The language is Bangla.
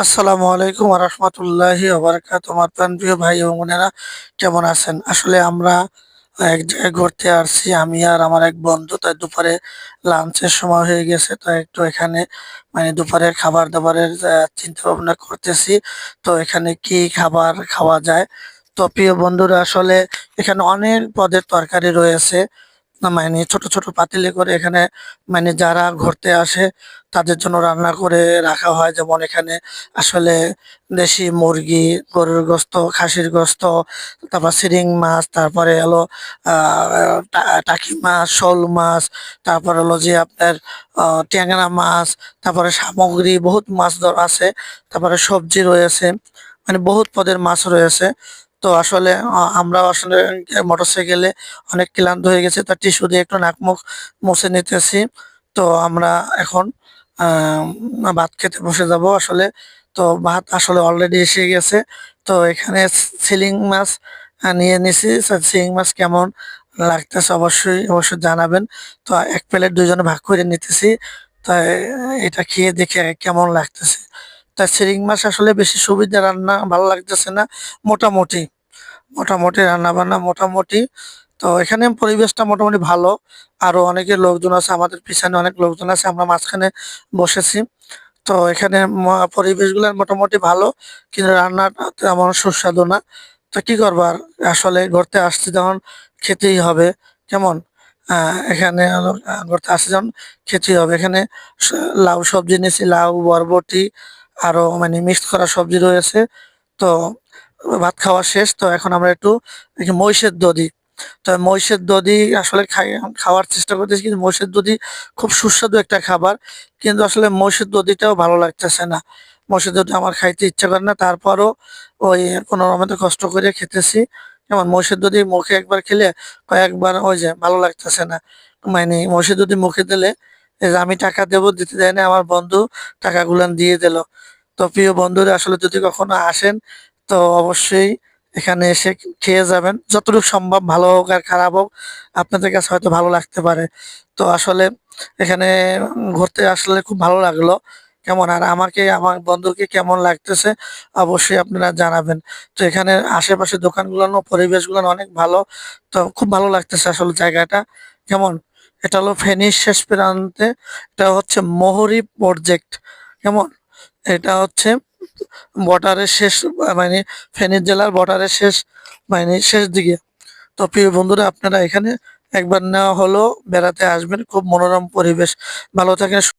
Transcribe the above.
আসসালামু আলাইকুম ওয়া রাহমাতুল্লাহি ওয়া বারাকাতুহু। আমার প্রাণপ্রিয় ভাই এবং বোনেরা কেমন আছেন? আসলে আমরা এক জায়গায় ঘুরতে আসছি আমি আর আমার এক বন্ধু। তাই দুপুরে লাঞ্চের সময় হয়ে গেছে। তো একটু এখানে দুপুরের খাবার-দাবারের চিন্তা ভাবনা করতেছি। তো এখানে কি খাবার খাওয়া যায়? তো প্রিয় বন্ধুরা আসলে এখানে অনেক পদের তরকারি রয়েছে। না ছোট, ছোট পাতিলে করে এখানে যারা ঘুরতে আসে তাদের জন্য রান্না করে রাখা হয়। যেমন এখানে আসলে দেশি মুরগি, গরুর গোস্ত, খাসির গোস্ত, তারপর শিরিং মাছ, তারপরে হলো আ টাকি মাছ, শোল মাছ, তারপর হলো যে আপনার ট্যাংরা মাছ, তারপরে সামগ্রী বহুত মাছ আছে। তারপরে সবজি রয়েছে। বহুত পদের মাছ রয়েছে। তো আসলে আমরাও আসলে মোটরসাইকেলে অনেক ক্লান্ত হয়ে গেছে। তো টিস্যু দিয়ে একটু নাক মুখ মুছে নিতেছি। তো আমরা এখন ভাত খেতে বসে যাব আসলে। তো ভাত আসলে অলরেডি এসে গেছে। তো এখানে সিলিং মাছ নিয়ে নিছি। সিলিং মাছ কেমন লাগতেছে অবশ্যই জানাবেন। তো এক প্লেট দুইজনে ভাগ করে নিতেছি। তাই এটা খেয়ে দেখে কেমন লাগতেছে। তা সিলিং মাছ আসলে বেশি সুবিধা রান্না ভালো লাগতেছে না। মোটামুটি মোটামুটি রান্নাবান্না মোটামুটি। তো এখানে পরিবেশটা মোটামুটি ভালো। আরো অনেকে লোকজন আছে, আমাদের পিছনে অনেক লোকজন আছে। আমরা মাঝখানে বসেছি। তো এখানে পরিবেশগুলো মোটামুটি ভালো। কিন্তু রান্নাটা তেমন সুস্বাদু না। তো কি করবার, আসলে ঘুরতে আসছি যখন খেতেই হবে। কেমন এখানে হলো ঘুরতে আসছি যখন খেতেই হবে। এখানে লাউ সবজি নিয়েছি, লাউ, বরবটি, আরো মিক্সড করা সবজি রয়েছে। তো ভাত খাওয়া শেষ। তো এখন আমরা একটু দেখি মহিষের দধি। তো মহিষের দধি আসলে খাওয়ার চেষ্টা করতেছি, কিন্তু মহিষের দধি খুব সুস্বাদু একটা খাবার। কিন্তু আসলে মহিষের দধিটাও ভালো লাগতেছে না। মহিষের দধি আমার খাইতে ইচ্ছা করে না। তারপরও ওই কোনো রকমে কষ্ট করে খেতেছি। যেমন মহিষের দধি মুখে একবার খেলে কয়েকবার ওই যে ভালো লাগতেছে না। মহিষের দধি মুখে দিলে এই যে আমি টাকা দেবো, দিতে দেয় না, আমার বন্ধু টাকাগুলান দিয়ে দিল। তো প্রিয় বন্ধুরা আসলে যদি কখনো আসেন তো অবশ্যই এখানে এসে খেয়ে যাবেন। যতটুকু সম্ভব, ভালো হোক আর খারাপ হোক, আপনাদের কাছে হয়তো ভালো লাগতে পারে। তো আসলে এখানে ঘুরতে আসলে খুব ভালো লাগলো। কেমন, আর আমাকে আমার বন্ধুকে কেমন লাগতেছে অবশ্যই আপনারা জানাবেন। তো এখানে আশেপাশে দোকানগুলো, পরিবেশগুলো অনেক ভালো। তো খুব ভালো লাগতেছে আসলে জায়গাটা। কেমন, এটা হলো ফেনীর শেষ প্রান্তে। এটা হচ্ছে মহুরী প্রজেক্ট। কেমন, এটা হচ্ছে বর্ডারের শেষ, মানে ফেনী জেলার বর্ডারের শেষ, শেষ দিকে। তো প্রিয় বন্ধুরা আপনারা এখানে একবার না হলেও বেড়াতে আসবেন। খুব মনোরম পরিবেশ। ভালো থাকেন।